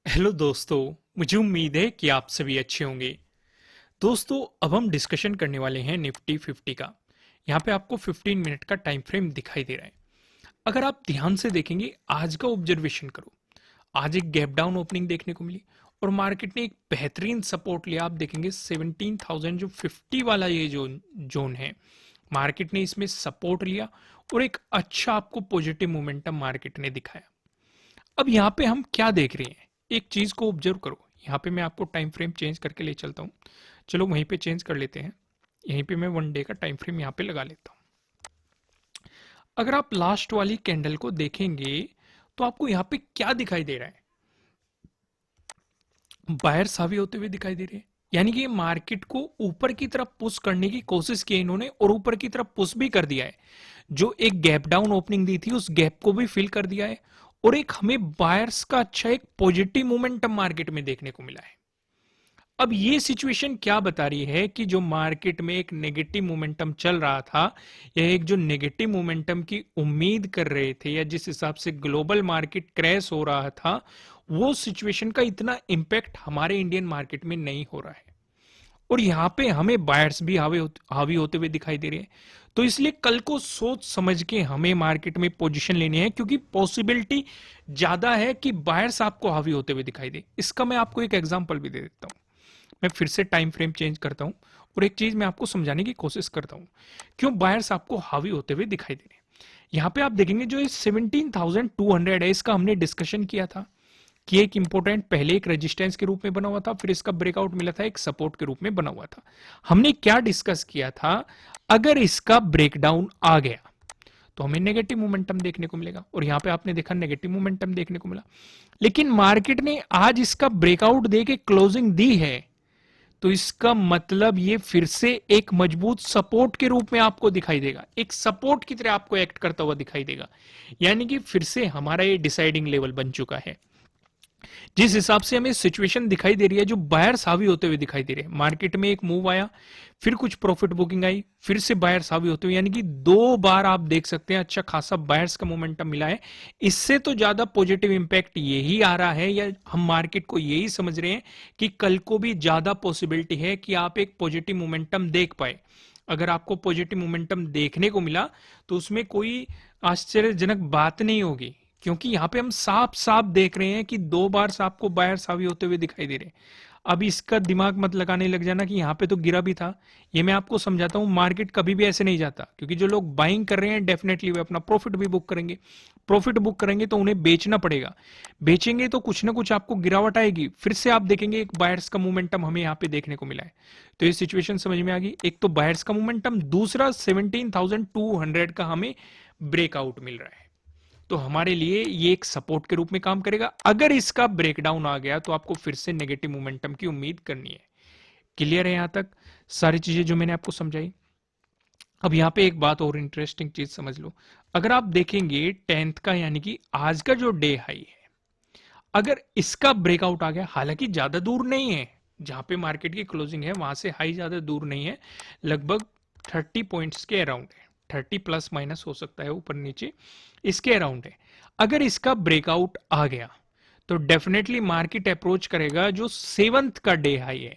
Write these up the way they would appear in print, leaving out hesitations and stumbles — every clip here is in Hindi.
हेलो दोस्तों। मुझे उम्मीद है कि आप सभी अच्छे होंगे। दोस्तों, अब हम डिस्कशन करने वाले हैं निफ्टी 50 का। यहाँ पे आपको 15 मिनट का टाइम फ्रेम दिखाई दे रहा है। अगर आप ध्यान से देखेंगे, आज का ऑब्जर्वेशन करो। आज एक गैप डाउन ओपनिंग देखने को मिली और मार्केट ने एक बेहतरीन सपोर्ट लिया। आप देखेंगे 17,000 जो 50 वाला ये जो जोन है, मार्केट ने इसमें सपोर्ट लिया और एक अच्छा आपको पॉजिटिव मोमेंटम मार्केट ने दिखाया। अब यहाँ पे हम क्या देख रहे हैं, एक चीज को ऑब्जर्व करो। यहाँ पे मैं आपको टाइम फ्रेम चेंज करके ले चलता हूँ। चलो वहीं पे चेंज कर लेते हैं। यहीं पे मैं 1 डे का टाइम फ्रेम यहाँ पे लगा लेता हूँ। अगर आप लास्ट वाली कैंडल को देखेंगे तो आपको यहाँ पे क्या दिखाई दे रहा है? बायर्स हावी होते हुए दिखाई दे रहे हैं। यानी कि मार्केट को ऊपर की तरफ पुश करने की कोशिश की इन्होंने और ऊपर की तरफ पुश भी कर दिया है। जो एक गैप डाउन ओपनिंग दी थी उस गैप को भी फिल कर दिया है और एक हमें बायर्स का अच्छा एक पॉजिटिव मोमेंटम मार्केट में देखने को मिला है। अब ये सिचुएशन क्या बता रही है कि जो मार्केट में एक नेगेटिव मोमेंटम चल रहा था या एक जो नेगेटिव मोमेंटम की उम्मीद कर रहे थे या जिस हिसाब से ग्लोबल मार्केट क्रैश हो रहा था, वो सिचुएशन का इतना इंपैक्ट हमारे इंडियन मार्केट में नहीं हो रहा है। और यहां पे हमें बायर्स भी हावी होते हुए दिखाई दे रहे हैं। तो इसलिए कल को सोच समझ के हमें मार्केट में पोजीशन लेनी है, क्योंकि पॉसिबिलिटी ज्यादा है कि बायर्स आपको हावी होते हुए दिखाई दे। इसका मैं आपको एक एग्जांपल भी दे देता हूं। मैं फिर से टाइम फ्रेम चेंज करता हूं और एक चीज मैं आपको समझाने की कोशिश करता हूं क्यों बायर्स आपको हावी होते हुए दिखाई दे रहे हैं। यहां पे आप देखेंगे जो ये 17,200 है, इसका हमने डिस्कशन किया था कि एक इंपॉर्टेंट पहले एक रेजिस्टेंस के रूप में बना हुआ था, फिर इसका ब्रेकआउट मिला था एक सपोर्ट के रूप में बना हुआ था। हमने क्या डिस्कस किया था? अगर इसका ब्रेकडाउन आ गया तो हमें नेगेटिव मोमेंटम देखने को मिलेगा और यहां पे आपने देखा नेगेटिव मोमेंटम देखने को मिला। लेकिन मार्केट ने आज इसका ब्रेकआउट दे के क्लोजिंग दी है, तो इसका मतलब ये फिर से एक मजबूत सपोर्ट के रूप में आपको दिखाई देगा, एक सपोर्ट की तरह आपको एक्ट करता हुआ दिखाई देगा। यानी कि फिर से हमारा ये डिसाइडिंग लेवल बन चुका है। जिस हिसाब से हमें सिचुएशन दिखाई दे रही है, जो बायर्स हावी होते हुए दिखाई दे रहे हैं, मार्केट में एक मूव आया, फिर कुछ प्रॉफिट बुकिंग आई, फिर से बायर्स हावी होते हुए, यानी कि 2 बार आप देख सकते हैं अच्छा खासा बायर्स का मोमेंटम मिला है। इससे तो ज्यादा पॉजिटिव इंपैक्ट यही आ रहा है, या हम मार्केट को यही समझ रहे हैं कि कल को भी ज्यादा पॉसिबिलिटी है कि आप एक पॉजिटिव मोमेंटम देख पाए। अगर आपको पॉजिटिव मोमेंटम देखने को मिला तो उसमें कोई आश्चर्यजनक बात नहीं होगी, क्योंकि यहां पे हम साफ साफ देख रहे हैं कि 2 बार आपको बायर्स हावी होते हुए दिखाई दे रहे हैं। अब इसका दिमाग मत लगाने लग जाना कि यहाँ पे तो गिरा भी था। ये मैं आपको समझाता हूँ, मार्केट कभी भी ऐसे नहीं जाता, क्योंकि जो लोग बाइंग कर रहे हैं डेफिनेटली वे अपना प्रॉफिट भी बुक करेंगे। प्रॉफिट बुक करेंगे तो उन्हें बेचना पड़ेगा, बेचेंगे तो कुछ ना कुछ आपको गिरावट आएगी, फिर से आप देखेंगे एक बायर्स का मोमेंटम हमें यहाँ पे देखने को मिला है। तो ये सिचुएशन समझ में आ गई। एक तो बायर्स का मोमेंटम, दूसरा 17,200 का हमें ब्रेकआउट मिल रहा है। तो हमारे लिए ये एक सपोर्ट के रूप में काम करेगा। अगर इसका ब्रेकडाउन आ गया तो आपको फिर से नेगेटिव मोमेंटम की उम्मीद करनी है। क्लियर है यहां तक सारी चीजें जो मैंने आपको समझाई? अब यहां पे एक बात और इंटरेस्टिंग चीज समझ लो। अगर आप देखेंगे 10th का, यानी कि आज का जो डे हाई है, अगर इसका ब्रेकआउट आ गया, हालांकि ज्यादा दूर नहीं है, जहां पे मार्केट की क्लोजिंग है वहां से हाई ज्यादा दूर नहीं है, लगभग 30 पॉइंट्स के अराउंड है। 30 प्लस माइनस हो सकता है ऊपर नीचे, इसके अराउंड है। अगर इसका ब्रेकआउट आ गया तो डेफिनेटली मार्केट अप्रोच करेगा जो 7th का डे हाई है,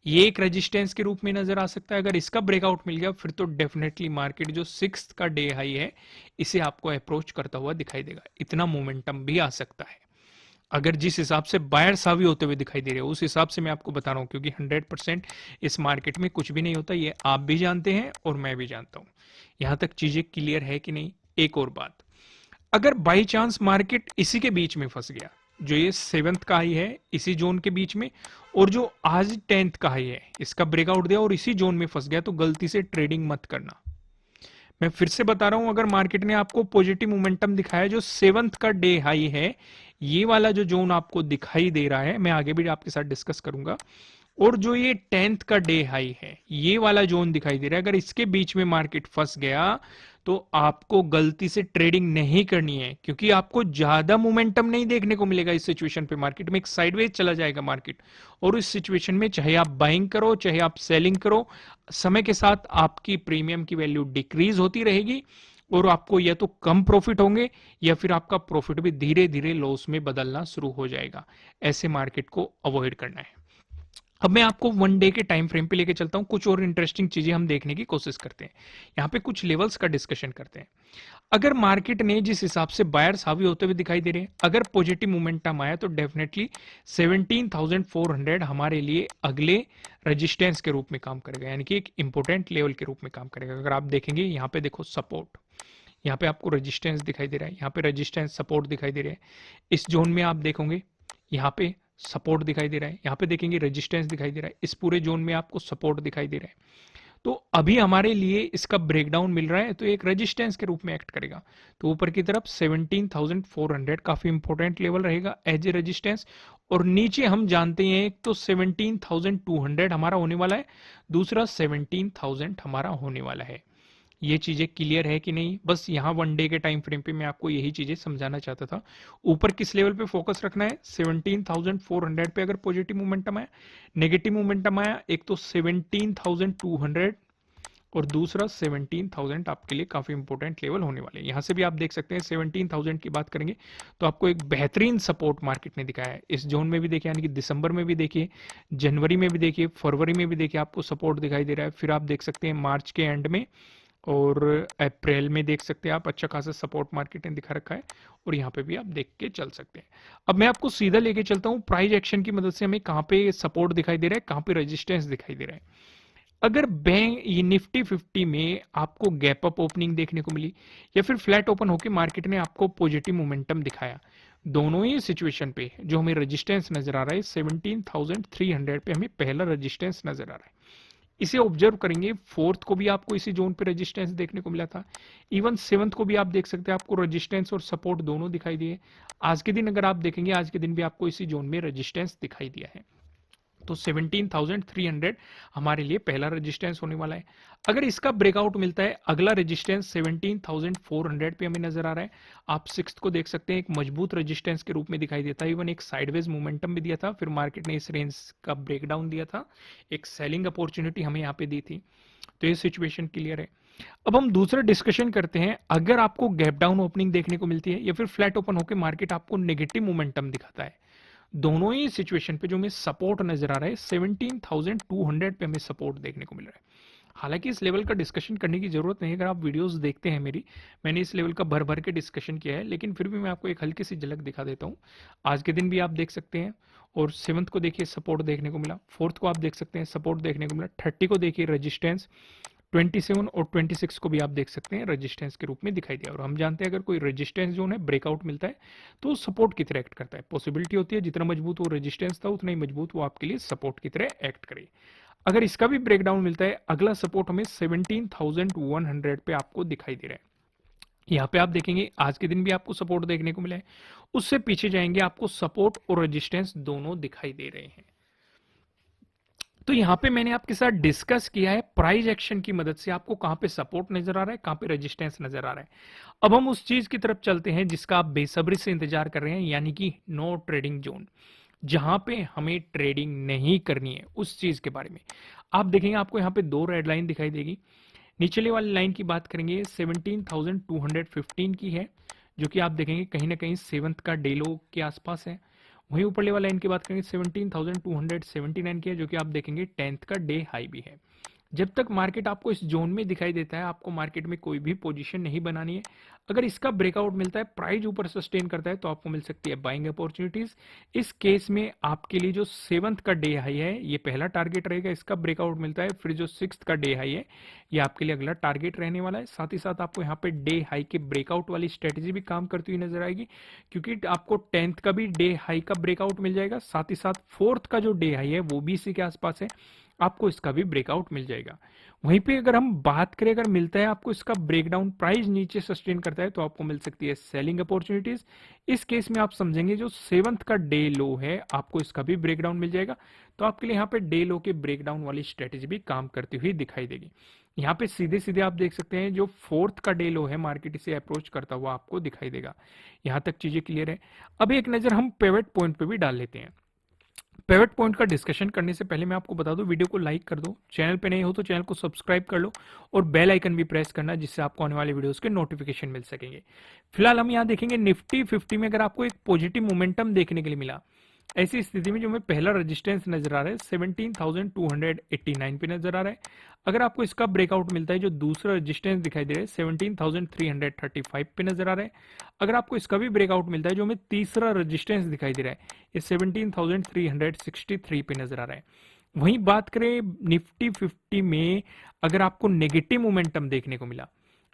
ये एक रेजिस्टेंस के रूप में नजर आ सकता है। अगर इसका ब्रेकआउट मिल गया फिर तो डेफिनेटली मार्केट जो 6th का डे हाई है इसे आपको अप्रोच करता हुआ दिखाई देगा। इतना मोमेंटम भी आ सकता है अगर जिस हिसाब से बायर्स हावी होते हुए दिखाई दे रहे हैं उस हिसाब से मैं आपको बता रहा हूं, क्योंकि 100% इस मार्केट में कुछ भी नहीं होता, ये आप भी जानते हैं और मैं भी जानता हूं। यहां तक चीजें क्लियर है कि नहीं? एक और बात, अगर बाई चांस मार्केट इसी के बीच में फंस गया, जो ये 7th का हाई है इसी जोन के बीच में, और जो आज 10th का हाई है इसका ब्रेकआउट दिया और इसी जोन में फंस गया, तो गलती से ट्रेडिंग मत करना। मैं फिर से बता रहा हूं, अगर मार्केट ने आपको पॉजिटिव मोमेंटम दिखाया जो 7th का डे हाई है, ये वाला जो जोन आपको दिखाई दे रहा है, मैं आगे भी आपके साथ डिस्कस करूंगा, और जो ये 10th का डे हाई है ये वाला जोन दिखाई दे रहा है, अगर इसके बीच में मार्केट फंस गया तो आपको गलती से ट्रेडिंग नहीं करनी है, क्योंकि आपको ज्यादा मोमेंटम नहीं देखने को मिलेगा। इस सिचुएशन पे मार्केट में एक साइडवेज चला जाएगा मार्केट, और इस सिचुएशन में चाहे आप बाइंग करो चाहे आप सेलिंग करो, समय के साथ आपकी प्रीमियम की वैल्यू डिक्रीज होती रहेगी और आपको या तो कम प्रॉफिट होंगे या फिर आपका प्रॉफिट भी धीरे धीरे लॉस में बदलना शुरू हो जाएगा। ऐसे मार्केट को अवॉइड करना है। अब मैं आपको वन डे के टाइम फ्रेम पे लेके चलता हूं, कुछ और इंटरेस्टिंग चीजें हम देखने की कोशिश करते हैं। यहाँ पे कुछ लेवल्स का डिस्कशन करते हैं। अगर मार्केट ने जिस हिसाब से बायर्स हावी होते हुए दिखाई दे रहे हैं, अगर पॉजिटिव मोमेंटम आया तो डेफिनेटली 17,400 हमारे लिए अगले रेजिस्टेंस के रूप में काम करेगा, यानी कि एक इंपॉर्टेंट लेवल के रूप में काम करेगा। अगर आप देखेंगे यहाँ पे देखो सपोर्ट, यहाँ पे आपको रेजिस्टेंस दिखाई दे रहा है, यहाँ पे रेजिस्टेंस सपोर्ट दिखाई दे रहा है। इस जोन में आप देखोगे यहाँ पे सपोर्ट दिखाई दे रहा है, यहाँ पे देखेंगे रेजिस्टेंस दिखाई दे रहा है, इस पूरे जोन में आपको सपोर्ट दिखाई दे रहा है। तो अभी हमारे लिए इसका ब्रेकडाउन मिल रहा है तो एक रेजिस्टेंस के रूप में एक्ट करेगा। तो ऊपर की तरफ 17,400 काफी इंपॉर्टेंट लेवल रहेगा एज ए रेजिस्टेंस, और नीचे हम जानते हैं एक तो 17,200 हमारा होने वाला है, दूसरा 17,000 हमारा होने वाला है। ये चीजें क्लियर है कि नहीं? बस यहाँ वन डे के टाइम फ्रेम पे मैं आपको यही चीजें समझाना चाहता था। ऊपर किस लेवल पे फोकस रखना है? 17,400 पे अगर पॉजिटिव मोमेंटम आया, नेगेटिव मोमेंटम आया एक तो 17,200 और दूसरा 17,000 आपके लिए काफी इंपॉर्टेंट लेवल होने वाले हैं। यहां से भी आप देख सकते हैं 17,000 की बात करेंगे तो आपको एक बेहतरीन सपोर्ट मार्केट ने दिखाया है। इस जोन में भी देखिए, यानी कि दिसंबर में भी देखिए, जनवरी में भी देखिए, फरवरी में भी देखिए आपको सपोर्ट दिखाई दे रहा है। फिर आप देख सकते हैं मार्च के एंड में और अप्रैल में देख सकते हैं आप अच्छा खासा सपोर्ट मार्केट ने दिखा रखा है, और यहाँ पे भी आप देख के चल सकते हैं। अब मैं आपको सीधा लेके चलता हूँ प्राइस एक्शन की मदद से हमें कहाँ पे सपोर्ट दिखाई दे रहा है, कहाँ पे रेजिस्टेंस दिखाई दे रहा है। अगर बैंक ये निफ्टी 50 में आपको गैप अप ओपनिंग देखने को मिली या फिर फ्लैट ओपन होकर मार्केट ने आपको पॉजिटिव मोमेंटम दिखाया, दोनों ही सिचुएशन पे जो हमें रेजिस्टेंस नजर आ रहा है 17,300 पे हमें पहला रेजिस्टेंस नजर आ रहा है। इसे ऑब्जर्व करेंगे, फोर्थ को भी आपको इसी जोन पे रेजिस्टेंस देखने को मिला था, इवन सेवंथ को भी आप देख सकते हैं आपको रेजिस्टेंस और सपोर्ट दोनों दिखाई दिए। आज के दिन अगर आप देखेंगे, आज के दिन भी आपको इसी जोन में रेजिस्टेंस दिखाई दिया है। तो 17,300 हमारे लिए पहला रेजिस्टेंस होने वाला है। अगर इसका ब्रेकआउट मिलता है, अगला रेजिस्टेंस 17,400 पे हमें नजर आ रहा है। आप सिक्स्थ को देख सकते हैं, एक मजबूत रेजिस्टेंस के रूप में दिखाई देता है, इवन एक साइडवेज मोमेंटम भी दिया था, फिर मार्केट ने इस रेंज का ब्रेकडाउन दिया था, एक सेलिंग अपॉर्चुनिटी हमें यहाँ पे दी थी। तो ये सिचुएशन क्लियर है। अब हम दूसरा डिस्कशन करते हैं, अगर आपको गैप डाउन ओपनिंग देखने को मिलती है या फिर फ्लैट ओपन होकर मार्केट आपको नेगेटिव मोमेंटम दिखाता है, दोनों ही सिचुएशन पे जो हमें सपोर्ट नजर आ रहा है 17,200 पे हमें सपोर्ट देखने को मिल रहा है। हालांकि इस लेवल का डिस्कशन करने की जरूरत नहीं है, अगर आप वीडियोस देखते हैं मेरी, मैंने इस लेवल का भर भर के डिस्कशन किया है, लेकिन फिर भी मैं आपको एक हल्की सी झलक दिखा देता हूं। आज के दिन भी आप देख सकते हैं, और सेवंथ को देखिए सपोर्ट देखने को मिला, फोर्थ को आप देख सकते हैं सपोर्ट देखने को मिला, 30 को देखिए रेजिस्टेंस, 27 और 26 को भी आप देख सकते हैं रेजिस्टेंस के रूप में दिखाई दिया। और हम जानते हैं अगर कोई रेजिस्टेंस जोन है ब्रेकआउट मिलता है तो सपोर्ट की तरह एक्ट करता है। पॉसिबिलिटी होती है जितना मजबूत वो रेजिस्टेंस था उतना ही मजबूत वो आपके लिए सपोर्ट की तरह एक्ट करे। अगर इसका भी ब्रेकडाउन मिलता है, अगला सपोर्ट हमें 17,100 पे आपको दिखाई दे रहा है। यहाँ पे आप देखेंगे आज के दिन भी आपको सपोर्ट देखने को मिला है, उससे पीछे जाएंगे आपको सपोर्ट और रेजिस्टेंस दोनों दिखाई दे रहे हैं। तो यहां पे मैंने आपके साथ डिस्कस किया है प्राइस एक्शन की मदद से आपको कहां पे सपोर्ट नजर आ रहा है, कहां पे रेजिस्टेंस नजर आ रहा है। अब हम उस चीज की तरफ चलते हैं जिसका आप बेसब्री से इंतजार कर रहे हैं, यानी कि नो ट्रेडिंग जोन, जहां पे हमें ट्रेडिंग नहीं करनी है, उस चीज के बारे में आप देखेंगे। आपको यहाँ पे दो रेड लाइन दिखाई देगी। निचले वाली लाइन की बात करेंगे 17,215 की है, जो कि आप देखेंगे कहीं ना कहीं सेवंथ का डे लो के आसपास है। वहीं ऊपर वाला लाइन की बात करेंगे 17,279 की है, जो कि आप देखेंगे 10th का डे हाई भी है। जब तक मार्केट आपको इस जोन में दिखाई देता है, आपको मार्केट में कोई भी पोजीशन नहीं बनानी है। अगर इसका ब्रेकआउट मिलता है, प्राइस ऊपर सस्टेन करता है, तो आपको मिल सकती है बाइंग अपॉर्चुनिटीज। इस केस में आपके लिए जो सेवंथ का डे हाई है ये पहला टारगेट रहेगा, इसका ब्रेकआउट मिलता है, फिर जो सिक्स्थ का डे हाई है ये आपके लिए अगला टारगेट रहने वाला है। साथ ही साथ आपको यहाँ पे डे हाई के ब्रेकआउट वाली स्ट्रेटेजी भी काम करती हुई नजर आएगी, क्योंकि आपको 10th का भी डे हाई का ब्रेकआउट मिल जाएगा, साथ ही साथ 4th का जो डे हाई है वो भी इसी के आसपास है, आपको इसका भी ब्रेकआउट मिल जाएगा। वहीं पे अगर हम बात करें, अगर मिलता है आपको इसका ब्रेकडाउन, प्राइस नीचे सस्टेन करता है, तो आपको मिल सकती है सेलिंग अपॉर्चुनिटीज। इस केस में आप समझेंगे जो सेवंथ का डे लो है आपको इसका भी ब्रेकडाउन मिल जाएगा, तो आपके लिए यहाँ पे डे लो के ब्रेकडाउन वाली स्ट्रेटेजी भी काम करती हुई दिखाई देगी। यहाँ पे सीधे सीधे आप देख सकते हैं जो 4th का डे लो है मार्केट इसे अप्रोच करता हुआ आपको दिखाई देगा। यहाँ तक चीजें क्लियर है। अब एक नजर हम पिवट पॉइंट पे भी डाल लेते हैं। पिवट पॉइंट का डिस्कशन करने से पहले मैं आपको बता दूं, वीडियो को लाइक कर दो, चैनल पे नए हो तो चैनल को सब्सक्राइब कर लो और बेल आइकन भी प्रेस करना, जिससे आपको आने वाले वीडियोस के नोटिफिकेशन मिल सकेंगे। फिलहाल हम यहाँ देखेंगे निफ्टी 50 में अगर आपको एक पॉजिटिव मोमेंटम देखने के लिए मिला, ऐसी स्थिति में जो हमें पहला रेजिस्टेंस नजर आ रहा है 17,289 पे नजर आ रहा है। अगर आपको इसका ब्रेकआउट मिलता है, जो दूसरा रेजिस्टेंस दिखाई दे रहा है 17,335 पे नजर आ रहा है। अगर आपको इसका भी ब्रेकआउट मिलता है, जो हमें तीसरा रेजिस्टेंस दिखाई दे रहा है, ये 17,363 पे नजर आ रहा है। वहीं बात करें निफ्टी 50 में, अगर आपको नेगेटिव मोमेंटम देखने को मिला,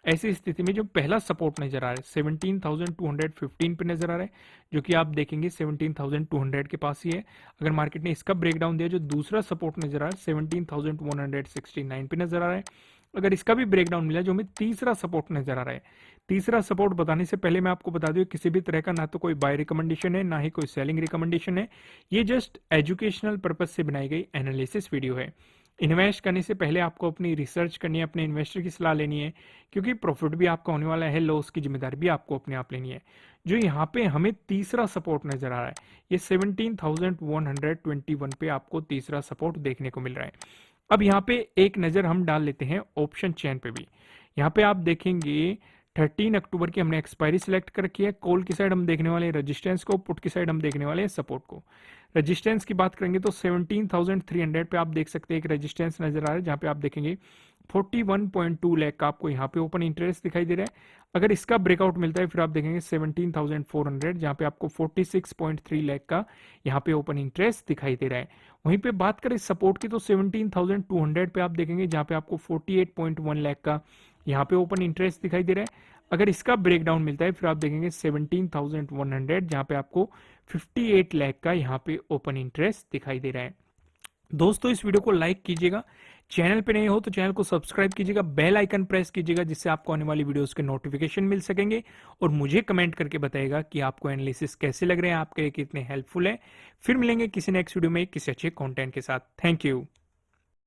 ऐसी स्थिति में जो पहला सपोर्ट नजर आ रहा है 17,215 पे नजर आ रहा है, जो कि आप देखेंगे 17,200 के पास ही है। अगर मार्केट ने इसका ब्रेकडाउन दिया, जो दूसरा सपोर्ट नजर आ रहा है 17,169 पे नजर आ रहा है। अगर इसका भी ब्रेकडाउन मिला, जो हमें तीसरा सपोर्ट नजर आ रहा है, तीसरा सपोर्ट बताने से पहले मैं आपको बता दूं, किसी भी तरह का ना तो कोई बाय रिकमेंडेशन है, ना ही कोई सेलिंग रिकमेंडेशन है। ये जस्ट एजुकेशनल पर्पज से बनाई गई एनालिसिस वीडियो है। इन्वेस्ट करने से पहले आपको अपनी रिसर्च करनी है, अपने इन्वेस्टर की सलाह लेनी है, क्योंकि प्रॉफिट भी आपका होने वाला है, लॉस की जिम्मेदारी भी आपको अपने आप लेनी है। जो यहाँ पे हमें तीसरा सपोर्ट नजर आ रहा है, ये 17,121 पे आपको तीसरा सपोर्ट देखने को मिल रहा है। अब यहाँ पे एक नजर हम डाल लेते हैं ऑप्शन चेन पे भी। यहाँ पे आप देखेंगे 13 अक्टूबर की हमने एक्सपायरी सिलेक्ट कर रखी है। कॉल की साइड हम देखने वाले हैं रेजिस्टेंस को, पुट की साइड हम देखने वाले हैं सपोर्ट को। रेजिस्टेंस की बात करेंगे तो 17,300 पे आप देख सकते हैं एक रेजिस्टेंस नजर आ रहा है, जहां पे आप देखेंगे 41.2 लाख का आपको यहाँ पे ओपन इंटरेस्ट दिखाई दे रहा है। अगर इसका ब्रेकआउट मिलता है, फिर आप देखेंगे 17,400, जहां पे आपको 46.3 लाख का यहाँ पे ओपन इंटरेस्ट दिखाई दे रहा है। वहीं पे बात करें सपोर्ट की तो 17,200 पे आप देखेंगे, जहां पे आपको 48.1 लाख का यहाँ पे ओपन इंटरेस्ट दिखाई दे रहा है। अगर इसका ब्रेकडाउन मिलता है, फिर आप देखेंगे 17,100, जहां पे आपको 58 लाख का यहाँ पे ओपन इंटरेस्ट दिखाई दे रहा है। दोस्तों, इस वीडियो को लाइक कीजिएगा, चैनल पे नए हो तो चैनल को सब्सक्राइब कीजिएगा, बेल आइकन प्रेस कीजिएगा, जिससे आपको आने वाली वीडियोस के नोटिफिकेशन मिल सकेंगे। और मुझे कमेंट करके बताइएगा कि आपको एनालिसिस कैसे लग रहे हैं, आपके लिए कितने हेल्पफुल है। फिर मिलेंगे किसी नेक्स्ट वीडियो में किसी अच्छे कंटेंट के साथ। Thank you.